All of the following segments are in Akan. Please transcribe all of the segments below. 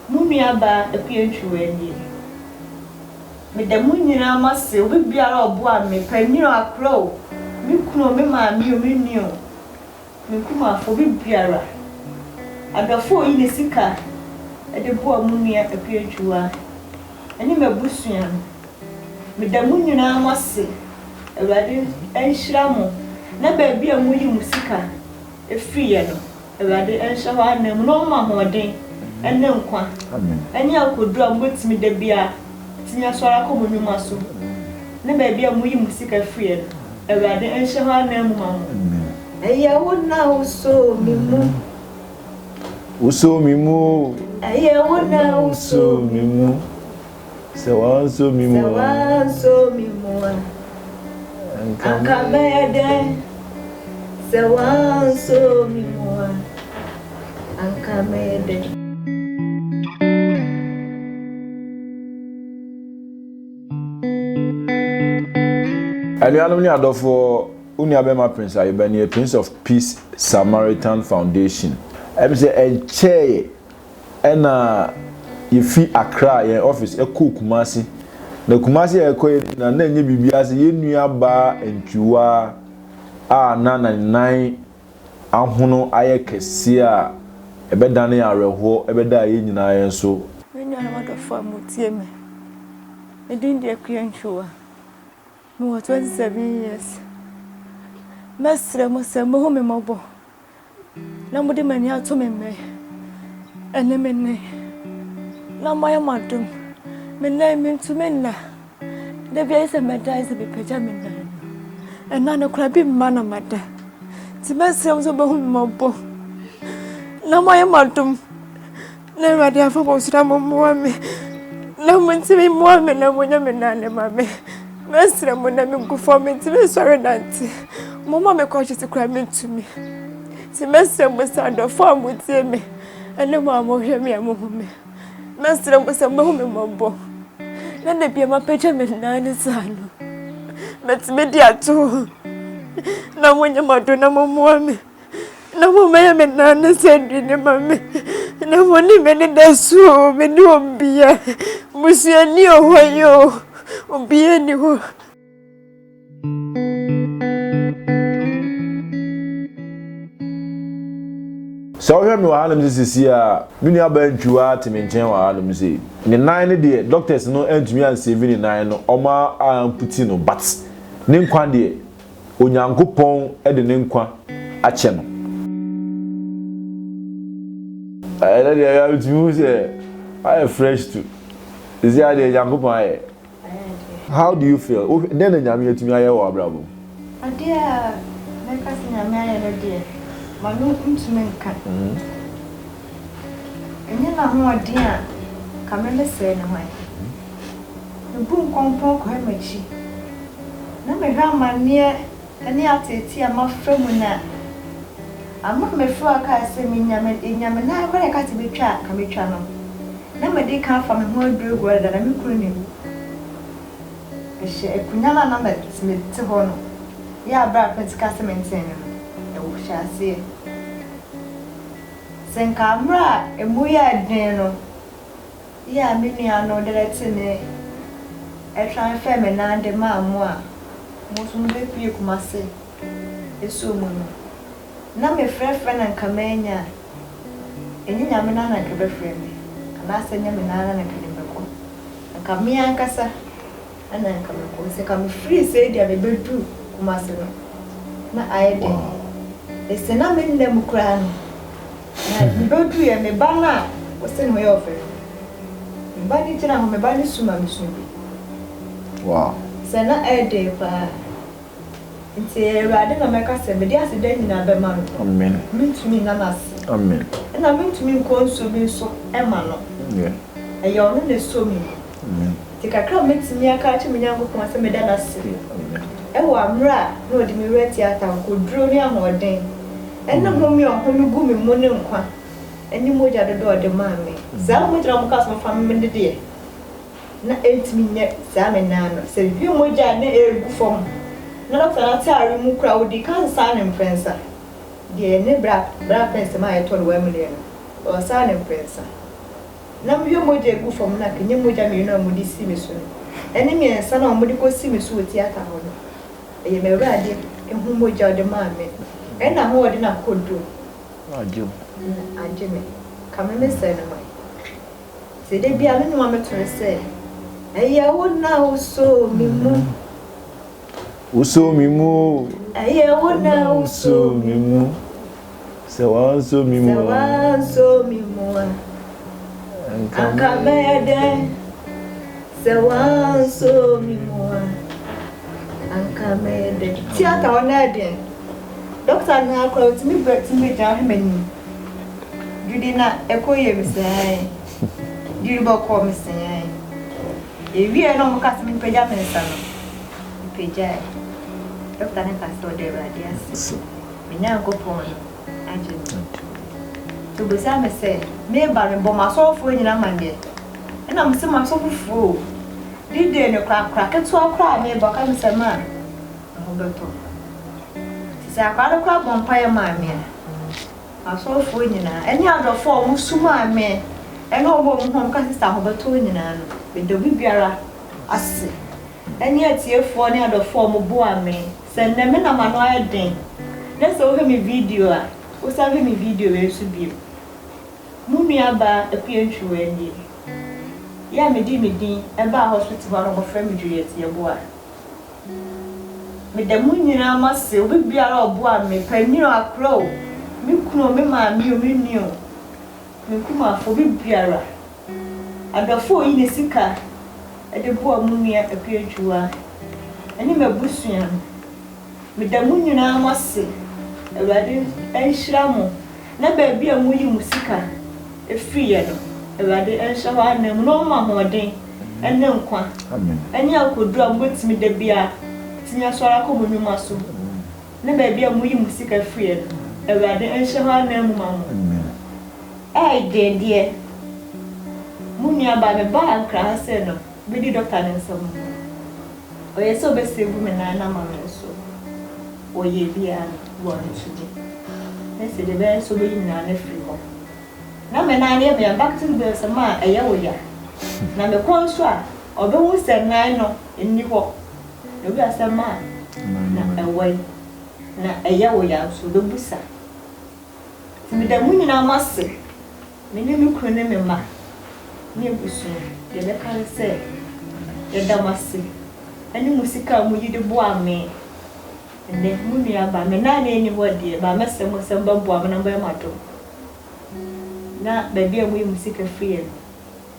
Muniaba a pianchu any. With the Munina must say, we be our boy, me penny or crow. Me kuno me ma me knew. Me kuma for biara. At the 4 in the sika at the poor Munia a pianchu. And in a busian. With the Munina must say, a radio and shramo. Never be a moody musica. A free yellow. A radio and shawan, no more day. And no one. And you could drum with me the beer. Tia swara ko munyu maso. Na ba bia mu yi musika free. Ewade enhye ho anam mamu. Eya wona uso mimu. Uso mimu. Eya wona uso mimu. Sewa so mimu. Sewa so mimu. Anka mede. Sewa so mimu. Anka mede. Anuanom ni adofo Uniabema Prince Ayobani, Prince of Peace Samaritan Foundation. Em say enche na yefi Accra ye office eku Kumasi. Na Kumasi ekọ na nye bibia se ye nuaba entwiwa a na 99 ahono aye kese a ebedane areho ebeda ye nyina ye so. Enuanom adofo amutie me. Edin de akuantwiwa. More 27 years. Mestre Mose Mohome Mobo. Nobody many out to me, and them in me. Now my madam, my name into Mena. The base of my dies be pajamina. And none of crabby manner matter. The mestre of Mohome Mobo. Now my madam. Never idea for most of me. No one to me more than a woman and mammy. Mestre Mona me go for me to be sorry nanti. Mama me cautious to cry me to me. Si mestre must under form would say me. And no mamma hear me a moment. Mestre was a moment mobbo. Then they be my pajama nine son. Let's media too. Now when your mother no more me. No more may none send in the mammy. No one even the so me no be a Monsieur Neo where you. Be anywhere. So hear me wahalem this year. Me nua ba ntwa timi nchen wahalem say. Ni 9 de doctors no antumi an save ni 9 no oma amputi no but ne nkwa de onyankopon e de ne nkwa ache no. Ayela de ya utumi say I fresh too. Is there the onyankopon aye? How do you feel? Then the Yami to me, I will bravo. A dear, make us in a man, dear. My no instrument cut. And you know more dear. Come and listen away. The boom compong quemachi. No, my grandma near any tea, I'm off from that. I'm not my frog, I say, in Yamana, where I got to be trapped, come be channel. Never did come from a more blue word than I'm including. A kunyama number Smith to Hono. Ya bra Pentecost maintain. We shall see. Sen camera, a muya deno. Ya, Miniano, the Latine. A try feminine and the mamma. Most of the people must say. It's so moon. Now, my friend and Camania. And you Yamana can be friendly. And I send Yamana and Kilibaco. And Camia and Cassa. And then come free, say they are able to Kumasi. Na I did. It's an amen them crown. And go to you and me banner was sent way off it. Body to me body suma misubi. Wow. Sana I did. It's rather than make us say, but there's a day in a man. Amen. Mean to me, Nanas. Amen. And I mean to me, consul so Emma. Yeah. And you're only so me. Amen. Take a crowd makes me a catch me young with my medallas. Oh, I'm right. No, the mirror theatre could draw near more day. And no more me on home, go me money on one. And you moved at the door, demand me. Some would run cast my family in the day. Not 8 minutes, Sam and Nano said, you moved at the air form. None of the I remove crowd, the can't sign and princer. Dear Nebra, Bra Prince, my told women, or sign and princer. na me moja gu from na kenye moja me no mo di si me so ene me ensa na mo di ko si me so theater ho no e me rade ehu moja de ma me ena ho de na kodo ajo me kame me se na mai se de bia me no ma me tun se aya wona uso mi mu uso mi mu aya wona uso mi mu se wa so mi mu anka mede se wa so mi mu anka mede theater ona de doctor na akọ ti mi ja hemani judi na ekoye mi sai judi bo ko mi sai ewi e no mo ka mi peja me nsa no peja doctor na ka so de radiasi minya ko pon aje to be say me say me ba me bo ma so fu nyina mande na me se ma so fu di de ne kra ke to akra me ba ka me se ma ho beto se akra kra bon pa ya ma me ma so fu nyina eni adofo mo suma me eni obo mo ho ka sister ho beto nyina no be do bibiara ase eni atiefo ne adofo mo bo ame se ne me na ma no ayeden na so ho me video a o sabe me video we su bi mumi aba epientwu eni ya me din e ba hospital ba no go frame Juliet ye bo a me da munyina amase obi biara obo ame paniro akro mi kuno me ma mi o me nio me kuma fo bi biara adafo yi ne sika e de bo amumia epientwu a eni mabusua me da munyina amase Ewade enhiramo na ba bia mu yi musika efriye no ewade enhwa na mu no ma hoden enne nkwa amen eni akodura mbotimi da bia tinya sora ko munuma so na ba bia mu yi musika efriye no ewade enhwa na mu ma mu amen de mu nia ba me ba ankra se no be di doctor nensam oye so be sebu me na ma me so oye bia one today. Let's say the best so being na free home. Na me na ne me back to the sama eya oya. Na me kon so a obe hu se nan no eni ho. No bi asema na ewai. Na eya oya so do busa. Me da mu nyina mase. Me ne me kro ne me ma. Ne busu. De be kan se. De da mase. Ani musika mu yi de bo ame. Ende mumi aba me na eni wodi ba mesemo semba bo amna ba mato na ba bia mu musika free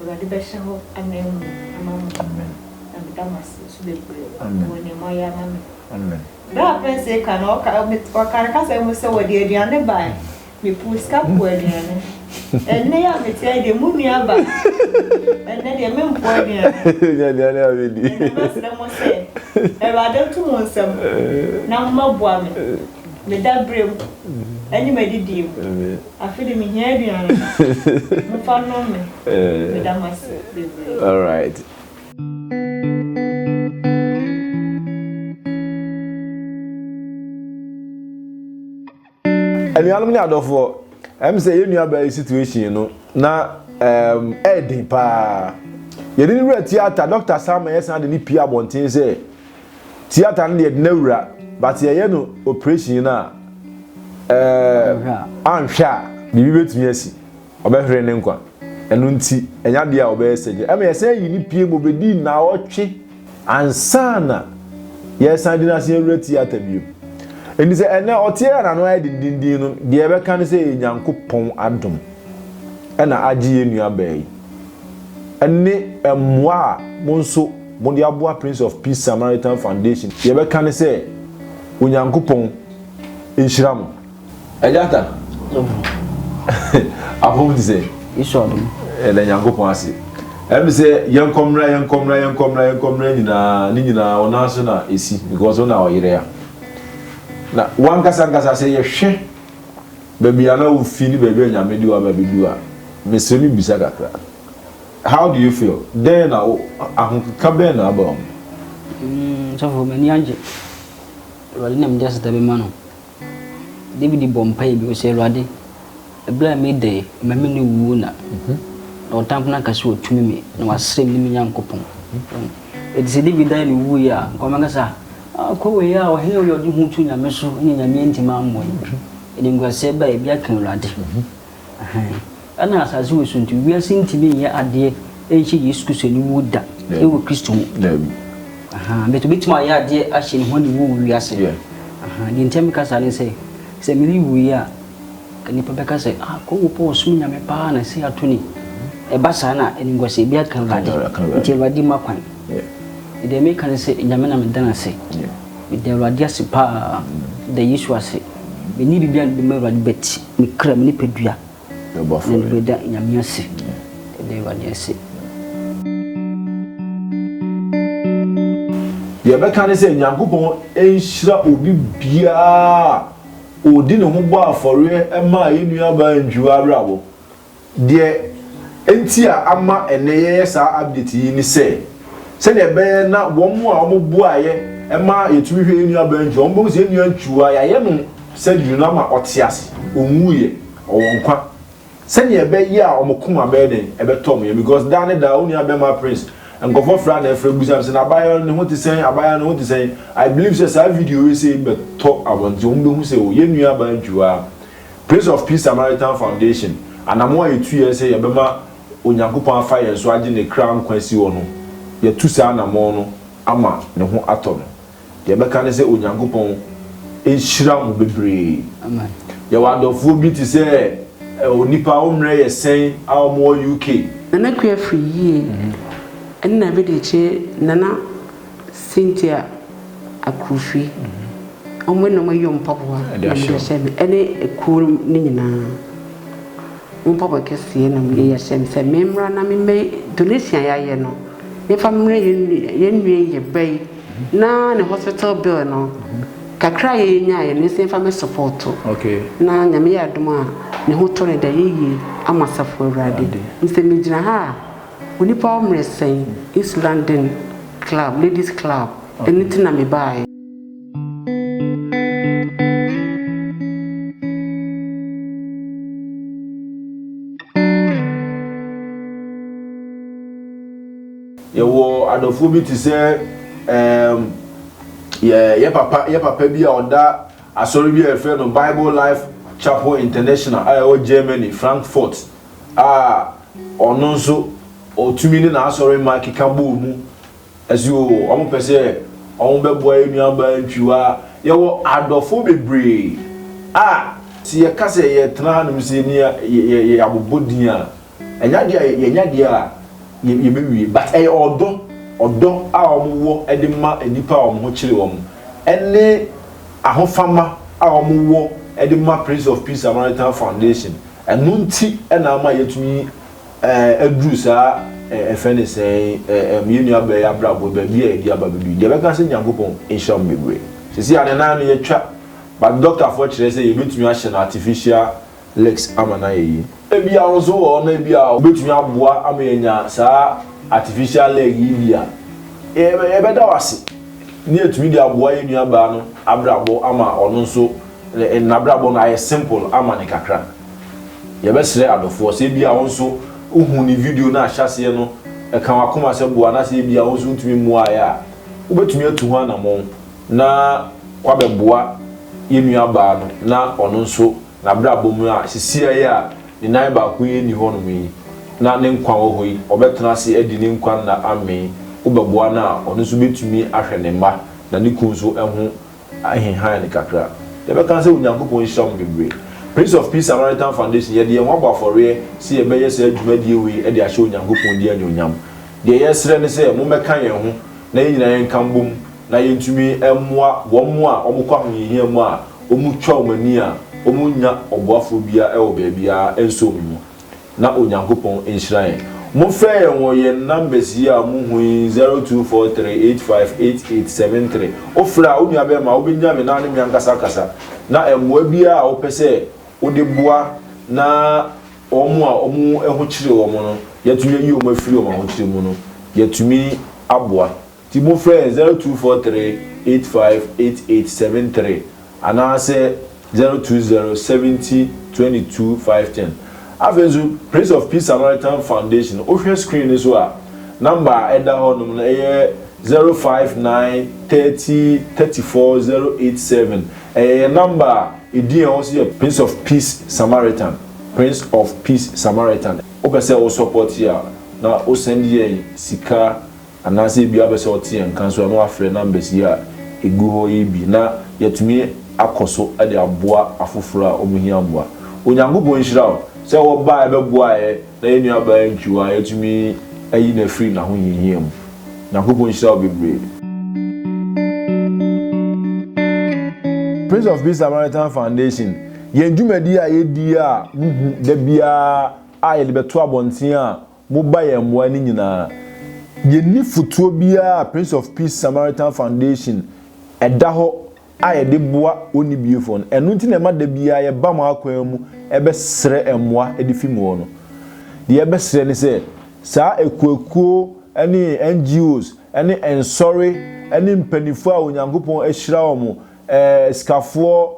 ba de be shaho anem amamu amen na damas su be bure woni moya mama amen ba pense ka no ka me ka se mu se wodi aduane ba me puska po aduane enne ya me tie de mumi aba enne de me mpo aduane ya de ala we di mesemo se e ba de tu mo nsem na mmaboa me da brem ani me didi afide me hia aduane mo fa no me da mas all right ani alum ni adofo say you nua ba situation no na edin pa ye ni re theater Dr. Sam Yesan de ni pia bontin say theater no de na wura but ye no operation na anhwa bibi betumi asi obehwere ne nkwa enu nti enya de a obeseje e me yesen yi ni pie mo bedi na otwe ansana Yesan de na se wura theater bio eni se ene otie na no ayedindin no de ebe kan se Nyankopon adom ena agye enua bai ene emwa monso Mondi Abua Prince of Peace Samaritan Foundation. Yebe kan se Onyankopon enhiramu. Ejata. Apo di se. Isodum. Ele Nyankopon ase. Em se yenkomra nyina ona so na esi because ona oyire ya. Na wankasa se ye hwe baby ana wo feel baby anyamedi wa baby duwa. Mesoni bisa kakra. How do you feel? Then ahunka ben about. So for many anje. Radi na mjasa tabe mano. David Bompay bi o se radi. E bla me dey me ni wu na. na otampo na kase otumi me na wasrem ni nyankopon edise David dai ni wu ya nkomanga sa ko we ya o he yo di hu tu nyame so nyame ntima ammo ni ngwase ba e bia kan Awurade ana asase we so nti wi asintimi ye ade enchi Yesu Kristo ni wu da e wo Kristo mu beto bitima ya ade ahye ni ho ni wu wi ase ni ntem ka sa ni se mi wu ya kanipa beka se ko wo po so nyame pa na se atuni e basa na ni ngwase bia kan Awurade nti Awurade makwan ide me kan se nyame na me dana se ide Awurade ase pa de Yesu ase me ni bibia be me Awurade beti me kra me ni pedua ne be da nyame ase ide Awurade ase ye be kan se nyankopon enhyira obi bia odi ne ho bo afore e ma yenua ba ndwua brabo de enti a ama eneye sa update yi ni se ne be na wo mu a wo bo aye e ma yetumi hwe yenua ba ndwua wo se yenua ntwua ya ye no se dwuna ma otiase onwuye owonkwa se ne be ye a omokoma be den e be tom ye because dan da onua be ma prince ngofo fra na efra busa se na abaya ne ho te sen abaya ne ho te sen I believe say that video we say be talk about the umbe hu say o yenua ba ndwua Prince of Peace Samaritan Foundation anamo a 2 years say ye be ma onyankopon afa ye so age ne crown kwasi wo no ye tu sa anamo no ama ne ho ato no ye be kan say onyankopon enhyira mo bebre amen ye wadofo bi ti say onipa omre ye sen awmo UK na kwa free yi na be de che nana Cynthia akufi omo no mayom papa na sheme ene ekuru ni nyina papa kesi na me ya sheme se memra na me donation ya ye no ne famre ye nwie ye bai na ne hospital bill no kakra ye nya ye ne se family support okay na nyame ya doma ne ho to ne da ye amasafo Awurade nse me gina ha Unipa omresen East London Club, Ladies Club, anything na me buy. Yewo adofo bi ti say ye papa bi a oda asori bi e fe no Bible Life Chapel International I Germany Frankfurt ononso otumi ni na asori ma kikabo mu asio omo pese omo bebo enua ba ntwiwa yewo adofo bebre si ye kase ye tena no mse ni ye abobodin a enya dia ye bewie but odo a omo wo edema enipa omo ho kire wo ene ahofama a omo wo edema Prince of Peace Samaritan Foundation enunti ena ama yetumi adru sa efene say yenua ba ya brabo ba bia edi aba bedu de be kan se nyankopon enhyam bebre sisi ane na no ye twa but doctor for kire say ye betumi ahye na artificial legs amana ye ebia onzo wo na ebia betumi aboa amenya sa artificial leg yi bia be da wase ni etumi di aboa yenua ba no abrabo ama ono nso na abrabo no ay simple ama ne kakra ye be sere adofo se bia onso uhuni video na ahyase no e kan akoma se boa na se bia onso ntumi mu aya ubetumi atu ho anamon na kwabe boa yenua ba no na ono nso na brabo mu a sisi aya ni nai ba ku ye ni ho no mi na ne nkwa wo hoyi obetena se edi ne nkwa na ame ubeboa na ono nso betumi ahwe ne ma na ne ku nso eho ahenhan ne kakra de be kan se onyankopon hyam bebre Prince of Peace Samaritan Foundation ye de en wabo afore si ye be ye se adwumadie we e de ahye onyankopon de anyonyam de ye sere ne se mo meka ye ho na ye nyina ye kambom na ye ntumi emmoa wo mo a omukwa ho ye mu a omutwa omani a omunya oboafo bia e wo bia enso mu na onyankopon enhyira ye mo fe ye wo ye numbers yi a mo hu 0243858873 ofra onua be ma obenya me na ne mi ankasa kasa na emmoa bia a wo pese ode boa na omo a omo eho kire wo mo no yetumi yi omo afiri omo ho kire mu no yetumi aboa ti mo frɛ 0243858873 ana se 0207022510 Avenue Prince of Peace Samaritan Foundation. Ocean screen is what number Eda Honum 059 30 34 087. A number Idian also Prince of Peace Samaritan. Prince of Peace Samaritan. Opese o support here. Na o send ye sika anase bia be se oti en kan so no afre numbers here egu ho yi bi na yetumi akoso ade aboa afoforo a omuhia aboa. Onyankopon nhira se wo ba e be boa e na enu aba ntwiwa yetumi ayi na free na ho yihia mu. Nyankopon nhira bebre. Prince of Peace Samaritan Foundation yendumadi a yedi a da bia a yede beto abonten a mo ba ye moa ni nyina yenni futuo bia Prince of Peace Samaritan Foundation eda ho a yede boa oni biefo no enu nti na ma da bia ye ba mo akwan mu ebe sere emoa edifi mu no de ebe sere ni se sa ekuekuo ani NGOs ani ensori ani mpanifo a onyankopon ahira omo skafo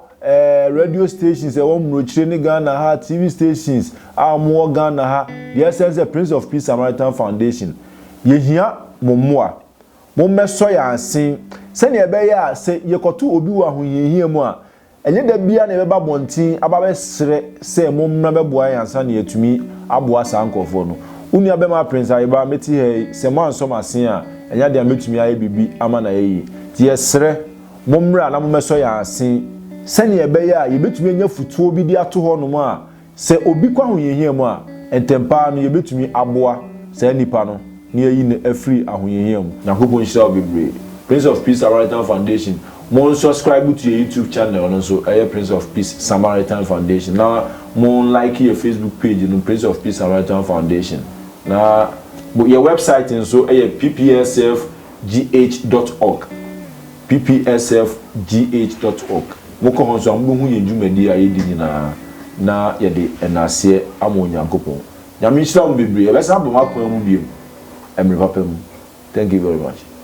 radio stations e won mrochire ni Ghana ha TV stations amwo Ghana ha the essence Prince of Peace Samaritan Foundation yehia mommoa mommeso ya asin se ne ebe ya se yekoto obi wa ho yehia mu a enye da bia na beba bontin ababe sere se mommra beboa ya ansa na yetumi aboa sankofo no uni abema Prince Ayeba meti he se mo anso masen a enya de ametumi aye bibi ama na yeyi ti yesere mommra na mommeso ya asin sani ebe ya yebetumi anya futuo bi di ato ho no mu a se obi kwa ho yehia mu a entempa no yebetumi aboa se nipa no ne yi ne afri ahoyehia mu na kopon hira obebre Prince of Peace Samaritan Foundation mo subscribe to your YouTube channel no so Prince of Peace Samaritan Foundation na mo like your Facebook page no Prince of Peace Samaritan Foundation na your website so ppsfgh.org ppsfgh.org moko honso ambo hu yedwumadi ayedi nyina na yede enase amonyankopon nyame hira mo bebre e besa bo makon mu biem emre papa mu. Thank you very much.